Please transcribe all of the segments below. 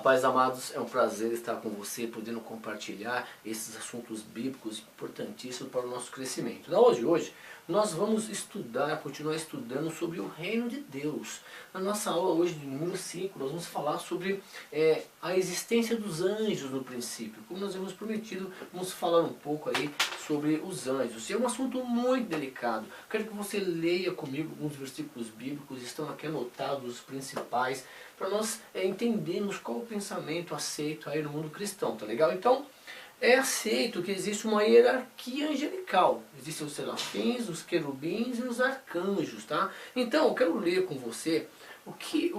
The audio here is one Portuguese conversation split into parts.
Paz, amados, é um prazer estar com você, podendo compartilhar esses assuntos bíblicos importantíssimos para o nosso crescimento. Na aula de hoje, nós vamos continuar estudando sobre o reino de Deus. Na nossa aula hoje, de número 5, nós vamos falar sobre a existência dos anjos no princípio. Como nós havemos prometido, vamos falar um pouco aí sobre os anjos. E é um assunto muito delicado. Quero que você leia comigo alguns versículos bíblicos, estão aqui anotados os principais, para nós entendermos qual o pensamento aceito aí no mundo cristão, tá legal? Então, é aceito que existe uma hierarquia angelical. Existem os serafins, os querubins e os arcanjos, tá? Então, eu quero ler com você o que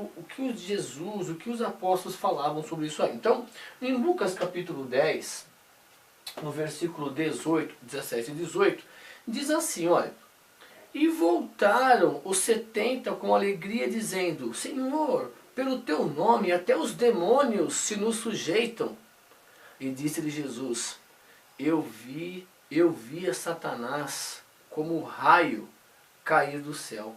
Jesus, o que os apóstolos falavam sobre isso aí. Então, em Lucas capítulo 10, no versículo 18, 17 e 18, diz assim, olha: e voltaram os 70 com alegria, dizendo: Senhor, pelo teu nome até os demônios se nos sujeitam. E disse-lhe Jesus: eu via Satanás como um raio cair do céu.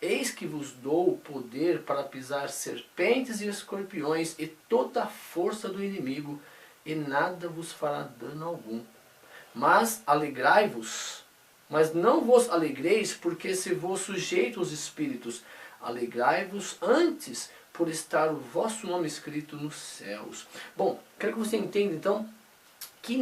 Eis que vos dou o poder para pisar serpentes e escorpiões e toda a força do inimigo, e nada vos fará dano algum. Mas alegrai-vos, mas não vos alegreis porque se vos sujeito os espíritos. Alegrai-vos antes por estar o vosso nome escrito nos céus. Bom, quero que você entenda então que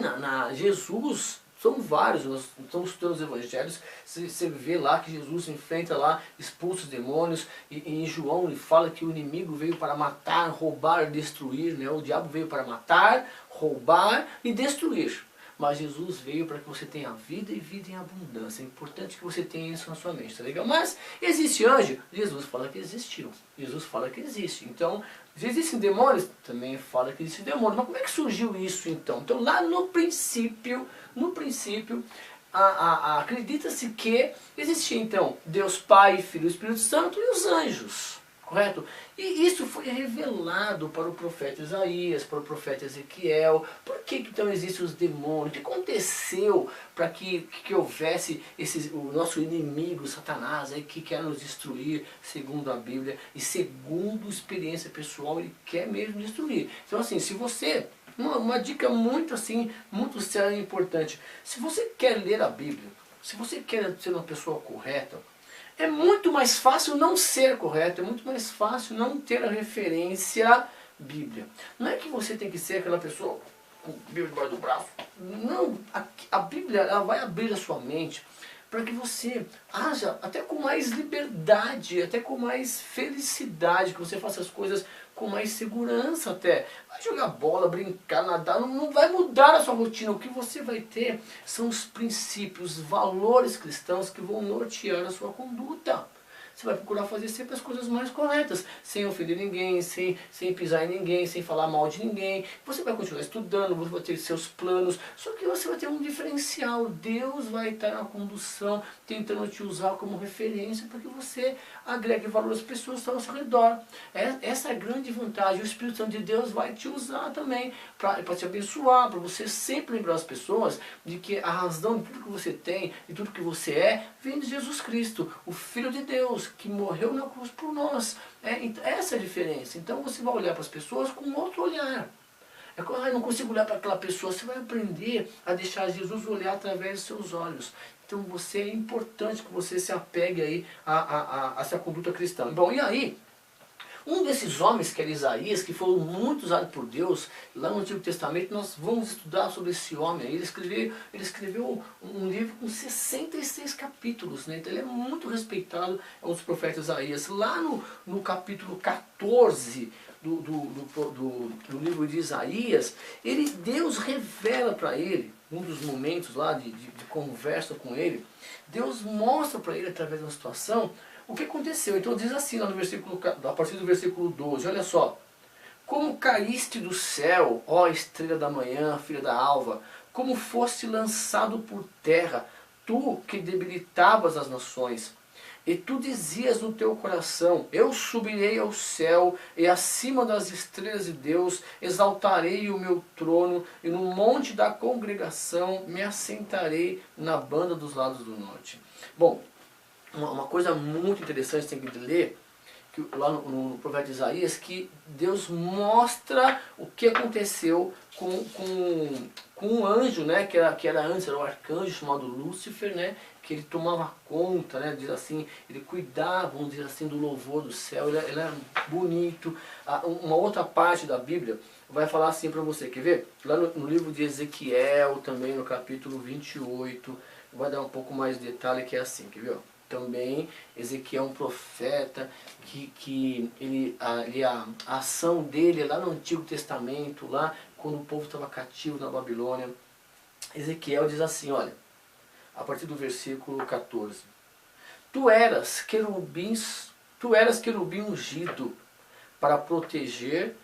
Jesus, são vários, nós estamos estudando os evangelhos, você vê lá que Jesus enfrenta lá, expulsa os demônios, e em João ele fala que o inimigo veio para matar, roubar, destruir, né? O diabo veio para matar, roubar e destruir. Mas Jesus veio para que você tenha vida e vida em abundância. É importante que você tenha isso na sua mente, tá legal? Mas existe anjo? Jesus fala que existiu. Jesus fala que existe. Então, existem demônios? Também fala que existe demônio. Mas como é que surgiu isso então? Então, lá no princípio, acredita-se que existia então Deus Pai, Filho e Espírito Santo e os anjos. Correto? E isso foi revelado para o profeta Isaías, para o profeta Ezequiel. Por que então existem os demônios? O que aconteceu para que houvesse o nosso inimigo, Satanás, aí, que quer nos destruir, segundo a Bíblia, e segundo experiência pessoal, ele quer mesmo destruir. Então assim, se você... Uma dica muito séria e importante. Se você quer ler a Bíblia, se você quer ser uma pessoa correta, é muito mais fácil não ser correto, é muito mais fácil não ter a referência Bíblia. Não é que você tem que ser aquela pessoa com a Bíblia debaixo do braço. Não, a Bíblia ela vai abrir a sua mente para que você haja até com mais liberdade, até com mais felicidade, que você faça as coisas com mais segurança até. Vai jogar bola, brincar, nadar, não vai mudar a sua rotina. O que você vai ter são os princípios, os valores cristãos que vão nortear a sua conduta. Você vai procurar fazer sempre as coisas mais corretas, sem ofender ninguém, sem pisar em ninguém, sem falar mal de ninguém. Você vai continuar estudando, você vai ter seus planos, só que você vai ter um diferencial. Deus vai estar na condução, tentando te usar como referência para que você agregue valor às pessoas que estão ao seu redor. Essa é a grande vantagem. O Espírito Santo de Deus vai te usar também para te abençoar, para você sempre lembrar as pessoas de que a razão de tudo que você tem, de tudo que você é, vem de Jesus Cristo, o Filho de Deus, que morreu na cruz por nós. Essa é a diferença. Então você vai olhar para as pessoas com outro olhar. Eu não consigo olhar para aquela pessoa. Você vai aprender a deixar Jesus olhar através dos seus olhos. Então é importante que você se apegue aí a essa conduta cristã. Bom, e aí, um desses homens, que era Isaías, que foi muito usado por Deus, lá no Antigo Testamento, nós vamos estudar sobre esse homem. Ele escreveu um livro com 66 capítulos, né? Então ele é muito respeitado, é um dos profetas Isaías. Lá no capítulo 14 do livro de Isaías, Deus revela para ele, num dos momentos lá de conversa com ele, Deus mostra para ele, através de uma situação, o que aconteceu. Então diz assim lá no versículo, a partir do versículo 12, olha só: como caíste do céu, ó estrela da manhã, filha da alva, como foste lançado por terra, tu que debilitavas as nações. E tu dizias no teu coração: eu subirei ao céu, e acima das estrelas de Deus exaltarei o meu trono, e no monte da congregação me assentarei na banda dos lados do norte. Bom, uma coisa muito interessante que tem que ler lá no profeta Isaías, que Deus mostra o que aconteceu com um anjo, né, que era antes, era um arcanjo chamado Lúcifer, né, que ele tomava conta, né, diz assim, ele cuidava, vamos dizer assim, do louvor do céu, ele era bonito. Uma outra parte da Bíblia vai falar assim para você, quer ver? Lá no livro de Ezequiel, também no capítulo 28, vai dar um pouco mais de detalhe, que é assim, quer ver? Ó? Também Ezequiel é um profeta que a ação dele é lá no Antigo Testamento, lá quando o povo estava cativo na Babilônia. Ezequiel diz assim, olha, a partir do versículo 14: Tu eras querubim ungido para proteger,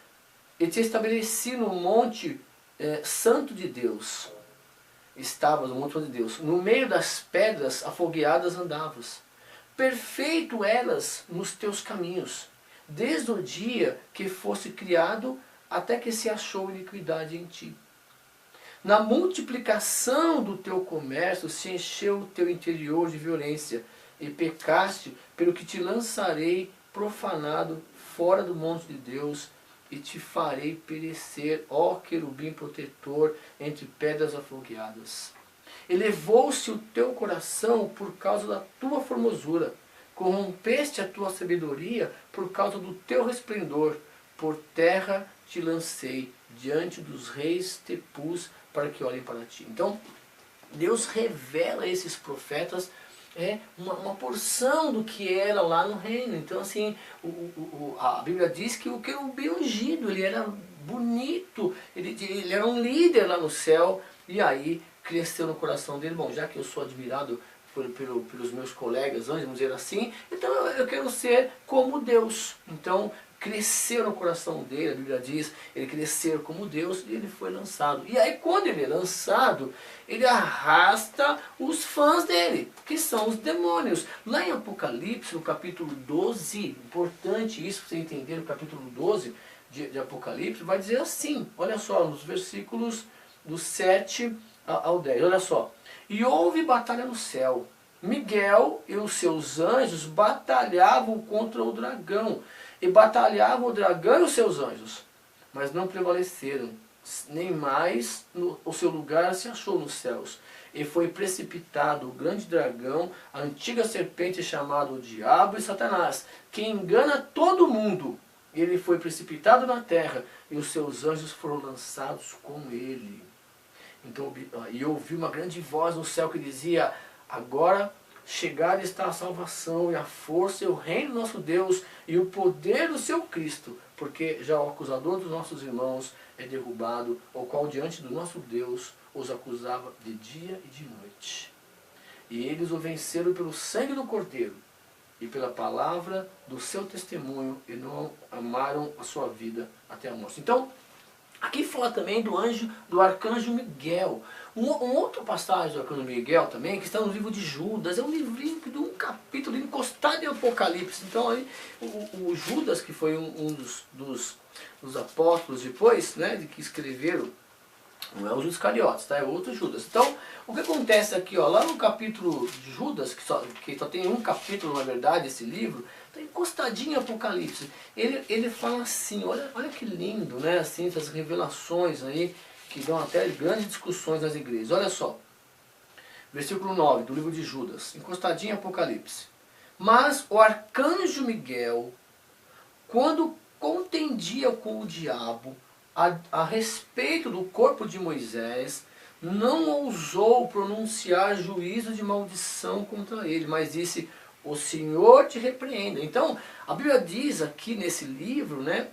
e te estabeleci no monte santo de Deus. Estavas no monte de Deus, no meio das pedras afogueadas andavas. Perfeito eras nos teus caminhos, desde o dia que foste criado até que se achou iniquidade em ti. Na multiplicação do teu comércio se encheu o teu interior de violência, e pecaste, pelo que te lançarei profanado fora do monte de Deus, e te farei perecer, ó querubim protetor, entre pedras afogueadas. Elevou-se o teu coração por causa da tua formosura, corrompeste a tua sabedoria por causa do teu resplendor. Por terra te lancei, diante dos reis te pus, para que olhem para ti. Então, Deus revela a esses profetas uma porção do que era lá no reino. Então, assim, a Bíblia diz que o querubim ungido, ele era bonito, ele era um líder lá no céu, e aí cresceu no coração dele, bom, já que eu sou admirado pelos meus colegas, vamos dizer assim, então eu quero ser como Deus. Então, cresceu no coração dele, a Bíblia diz, ele cresceu como Deus, e ele foi lançado. E aí quando ele é lançado, ele arrasta os fãs dele, que são os demônios. Lá em Apocalipse, no capítulo 12, importante isso para você entender, no capítulo 12 de Apocalipse, vai dizer assim, olha só, nos versículos do 7 ao 10, olha só. E houve batalha no céu. Miguel e os seus anjos batalhavam contra o dragão. E batalhavam o dragão e os seus anjos, mas não prevaleceram, nem mais o seu lugar se achou nos céus. E foi precipitado o grande dragão, a antiga serpente chamada o Diabo e Satanás, que engana todo mundo. Ele foi precipitado na terra, e os seus anjos foram lançados com ele. Então, e eu ouvi uma grande voz no céu que dizia: agora chegada está a salvação e a força e o reino do nosso Deus e o poder do seu Cristo, porque já o acusador dos nossos irmãos é derrubado, o qual diante do nosso Deus os acusava de dia e de noite. E eles o venceram pelo sangue do Cordeiro e pela palavra do seu testemunho, e não amaram a sua vida até a morte. Então, aqui fala também do arcanjo Miguel. Um outro passagem do arcanjo Miguel também, que está no livro de Judas, é um livrinho de um capítulo encostado em Apocalipse. Então aí o Judas, que foi um dos apóstolos depois, né, de que escreveram, não é o Judas Iscariotes, tá? É outro Judas. Então, o que acontece aqui, ó, lá no capítulo de Judas, que só tem um capítulo, na verdade, esse livro, está encostadinho em Apocalipse. Ele fala assim, olha que lindo, né? Assim, essas revelações aí, que dão até grandes discussões nas igrejas. Olha só, versículo 9 do livro de Judas, encostadinho em Apocalipse. Mas o arcanjo Miguel, quando contendia com o diabo a respeito do corpo de Moisés, não ousou pronunciar juízo de maldição contra ele, mas disse: o Senhor te repreenda. Então, a Bíblia diz aqui nesse livro, né,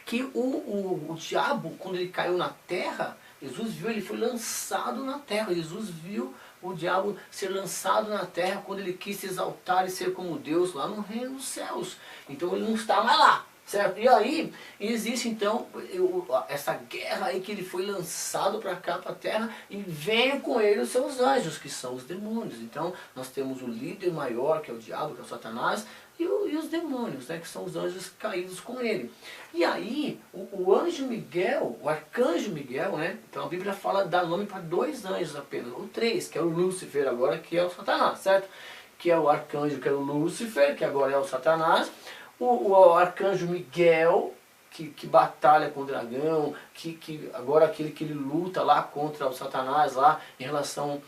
que o diabo, quando ele caiu na terra, Jesus viu, ele foi lançado na terra. Jesus viu o diabo ser lançado na terra quando ele quis se exaltar e ser como Deus lá no reino dos céus. Então ele não está mais lá, certo? E aí existe então essa guerra aí, que ele foi lançado para cá, para a terra, e veio com ele os seus anjos, que são os demônios. Então nós temos o líder maior, que é o diabo, que é o Satanás, e os demônios, né, que são os anjos caídos com ele. E aí, o anjo Miguel, o arcanjo Miguel, né, então a Bíblia dá nome para 2 anjos apenas, ou 3, que é o Lúcifer agora, que é o Satanás, certo? Que é o arcanjo, que é o Lúcifer, que agora é o Satanás. o arcanjo Miguel, que batalha com o dragão, agora aquele que ele luta lá contra o Satanás, lá em relação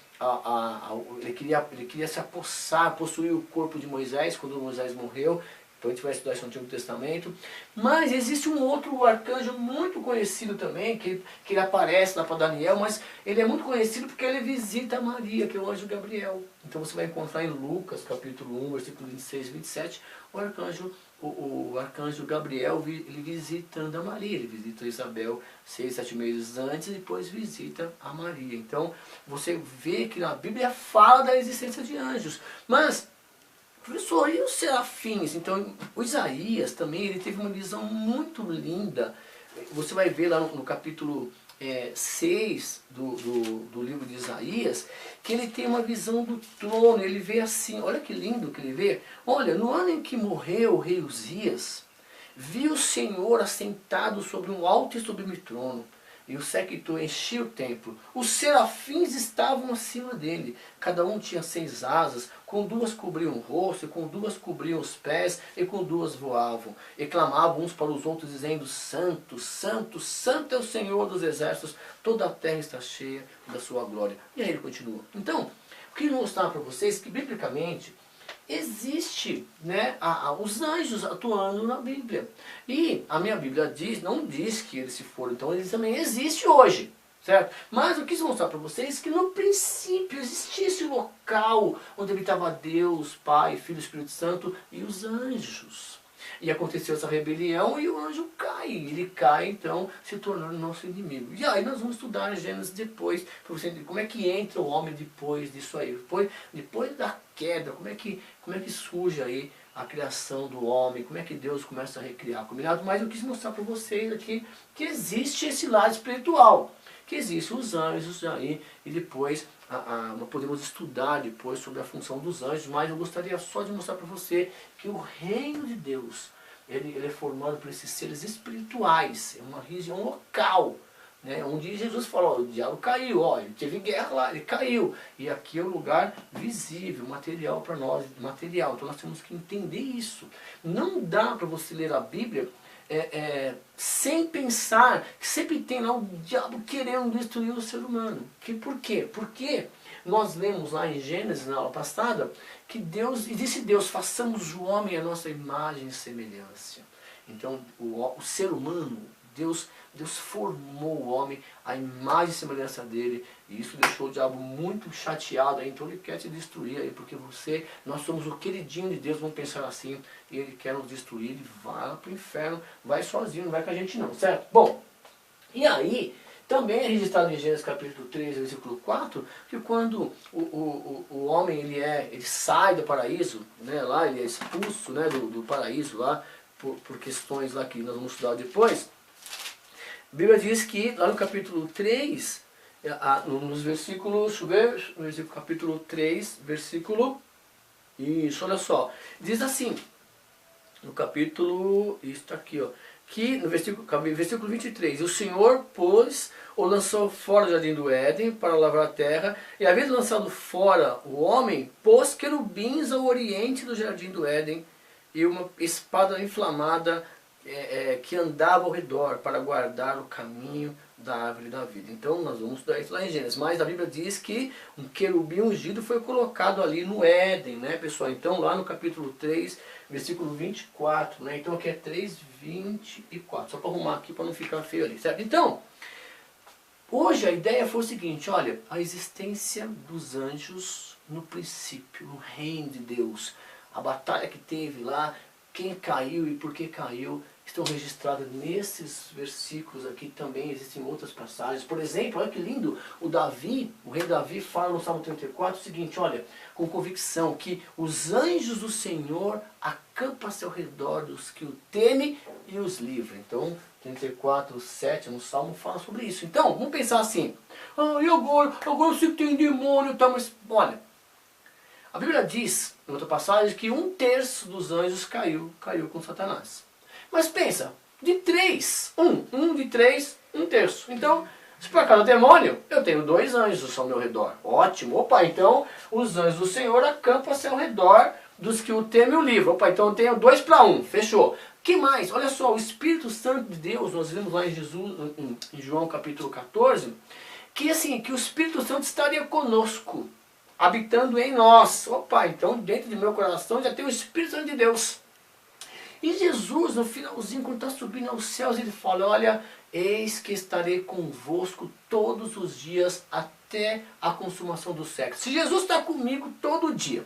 ele queria se apossar, possuir o corpo de Moisés, quando Moisés morreu. Então a gente vai estudar isso no Antigo Testamento. Mas existe um outro arcanjo muito conhecido também, que ele aparece lá para Daniel, mas ele é muito conhecido porque ele visita Maria, que é o anjo Gabriel. Então você vai encontrar em Lucas, capítulo 1, versículo 26 e 27, o arcanjo Gabriel, ele visitando a Maria. Ele visita Isabel 6, 7 meses antes e depois visita a Maria. Então você vê que na Bíblia fala da existência de anjos. Mas, professor, e os serafins? Então, o Isaías também, ele teve uma visão muito linda. Você vai ver lá no capítulo 6 do livro de Isaías, que ele tem uma visão do trono. Ele vê assim, olha que lindo que ele vê. Olha, no ano em que morreu o rei Uzias, vi o Senhor assentado sobre um alto e sublime trono, e o séquito enchia o templo. Os serafins estavam acima dele. Cada um tinha 6 asas, com 2 cobriam o rosto, e com 2 cobriam os pés, e com 2 voavam. E clamavam uns para os outros, dizendo: Santo, Santo, Santo é o Senhor dos exércitos, toda a terra está cheia da sua glória. E aí ele continua. Então, eu queria mostrar para vocês que, biblicamente, existe, né, os anjos atuando na Bíblia. E a minha Bíblia não diz que eles se foram, então eles também existem hoje, certo? Mas eu quis mostrar para vocês que no princípio existia esse local onde habitava Deus, Pai, Filho e Espírito Santo e os anjos. E aconteceu essa rebelião e o anjo cai. Ele cai, então, se tornando nosso inimigo. E aí nós vamos estudar Gênesis depois, para você entender como é que entra o homem depois disso aí. Depois da queda, como é que surge aí a criação do homem, como é que Deus começa a recriar, combinado? Mas eu quis mostrar para vocês aqui que existe esse lado espiritual, que existem os anjos aí, e depois nós podemos estudar depois sobre a função dos anjos, mas eu gostaria só de mostrar para você que o reino de Deus, ele é formado por esses seres espirituais, é uma região local, né, onde Jesus falou: o diabo caiu, ele teve guerra lá, ele caiu, e aqui é o lugar visível, material para nós, material. Então nós temos que entender isso. Não dá para você ler a Bíblia sem pensar que sempre tem lá o diabo querendo destruir o ser humano. Por quê? Porque nós lemos lá em Gênesis, na aula passada, que Deus, e disse Deus: façamos o homem à nossa imagem e semelhança. Então o ser humano, Deus formou o homem à imagem e semelhança dele, e isso deixou o diabo muito chateado aí. Então ele quer te destruir aí, porque nós somos o queridinho de Deus, vamos pensar assim, e ele quer nos destruir. Ele vai lá para o inferno, vai sozinho, não vai com a gente não, certo? Bom, e aí também é registrado em Gênesis capítulo 3, versículo 4, que quando o homem ele sai do paraíso, né, lá ele é expulso, né, do paraíso lá, por questões lá que nós vamos estudar depois. A Bíblia diz que lá no capítulo 3, nos versículos, deixa eu ver, no capítulo 3, versículo, isso, olha só, diz assim, no capítulo, isso está aqui, que no versículo 23, o Senhor lançou fora do jardim do Éden para lavrar a terra, e havendo lançado fora o homem, pôs querubins ao oriente do jardim do Éden, e uma espada inflamada que andava ao redor para guardar o caminho da árvore da vida. Então nós vamos estudar isso lá em Gênesis. Mas a Bíblia diz que um querubim ungido foi colocado ali no Éden, né, pessoal? Então lá no capítulo 3, versículo 24, né? Então aqui é 3, 24. Só para arrumar aqui para não ficar feio ali, certo? Então, hoje a ideia foi o seguinte: olha, a existência dos anjos no princípio, no reino de Deus, a batalha que teve lá, quem caiu e por que caiu, estão registradas nesses versículos aqui. Também existem outras passagens. Por exemplo, olha que lindo, o rei Davi fala no Salmo 34 o seguinte, olha, com convicção, que os anjos do Senhor acampam-se ao redor dos que o temem e os livram. Então, 34, 7 no Salmo fala sobre isso. Então, vamos pensar assim, e agora eu sei que tem demônio, tá, mas olha, a Bíblia diz, em outra passagem, que 1/3 dos anjos caiu com Satanás. Mas pensa, de 3, de 3, 1/3. Então, se por acaso é demônio, eu tenho 2 anjos ao meu redor. Ótimo, opa, então os anjos do Senhor acampam-se ao redor dos que o temem o livro. Opa, então eu tenho 2 para 1, fechou. Que mais? Olha só, o Espírito Santo de Deus, nós vimos lá em João capítulo 14, que assim, que o Espírito Santo estaria conosco, habitando em nós. Opa, então dentro do meu coração já tem o Espírito Santo de Deus. E Jesus, no finalzinho, quando está subindo aos céus, ele fala, olha, eis que estarei convosco todos os dias até a consumação do século. Se Jesus está comigo todo dia,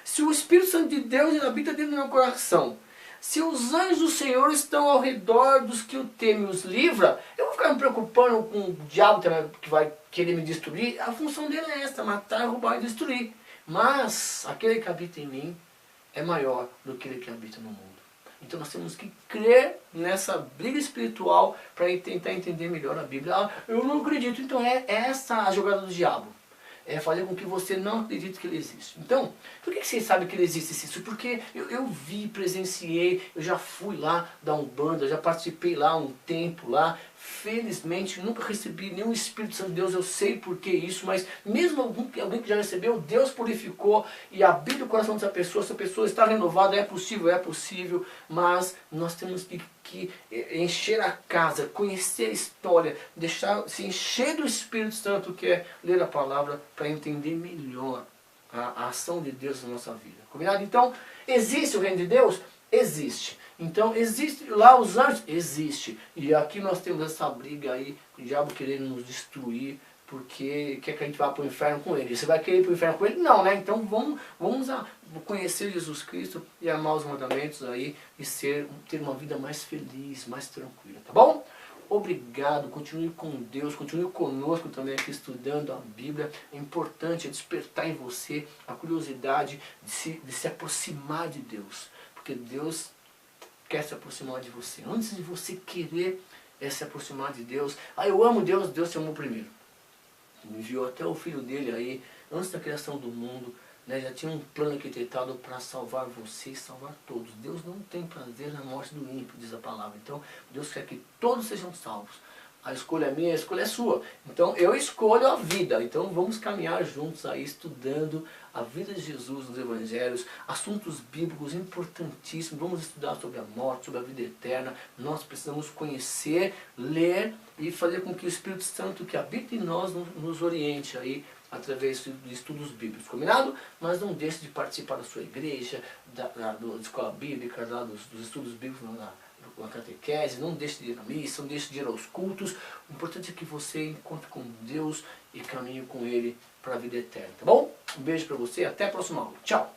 se o Espírito Santo de Deus ele habita dentro do meu coração, se os anjos do Senhor estão ao redor dos que o temem e os livra, eu vou ficar me preocupando com o diabo que vai querer me destruir. A função dele é essa, matar, roubar e destruir. Mas aquele que habita em mim é maior do que aquele que habita no mundo. Então nós temos que crer nessa briga espiritual para tentar entender melhor a Bíblia. Ah, eu não acredito. Então é essa a jogada do diabo. É fazer com que você não acredite que ele existe. Então, por que você sabe que ele existe? Porque eu vi, presenciei, eu já fui lá da Umbanda, já participei lá um tempo lá. Felizmente, nunca recebi nenhum Espírito Santo de Deus, eu sei por que isso, mas mesmo alguém que já recebeu, Deus purificou e abriu o coração dessa pessoa, essa pessoa está renovada, é possível, mas nós temos que encher a casa, conhecer a história, se encher do Espírito Santo, que é ler a palavra, para entender melhor a ação de Deus na nossa vida. Combinado? Então, existe o reino de Deus? Existe. Então, existe lá os anjos? Existe. E aqui nós temos essa briga aí, o diabo querendo nos destruir, porque quer que a gente vá para o inferno com ele. Você vai querer ir para o inferno com ele? Não, né? Então vamos conhecer Jesus Cristo e amar os mandamentos aí e ter uma vida mais feliz, mais tranquila, tá bom? Obrigado, continue com Deus, continue conosco também aqui estudando a Bíblia. É importante despertar em você a curiosidade de se aproximar de Deus, porque Deus quer se aproximar de você. Antes de você querer se aproximar de Deus, eu amo Deus, Deus te amou primeiro. Ele enviou até o Filho dele aí, antes da criação do mundo, né, já tinha um plano arquitetado para salvar você e salvar todos. Deus não tem prazer na morte do ímpio, diz a palavra. Então, Deus quer que todos sejam salvos. A escolha é minha, a escolha é sua. Então, eu escolho a vida. Então, vamos caminhar juntos aí, estudando a vida de Jesus nos Evangelhos, assuntos bíblicos importantíssimos. Vamos estudar sobre a morte, sobre a vida eterna. Nós precisamos conhecer, ler e fazer com que o Espírito Santo que habita em nós nos oriente aí, através de estudos bíblicos, combinado? Mas não deixe de participar da sua igreja, da escola bíblica, dos estudos bíblicos na catequese, não deixe de ir à missa, não deixe de ir aos cultos. O importante é que você encontre com Deus e caminhe com Ele para a vida eterna, tá bom? Um beijo para você, até a próxima aula. Tchau!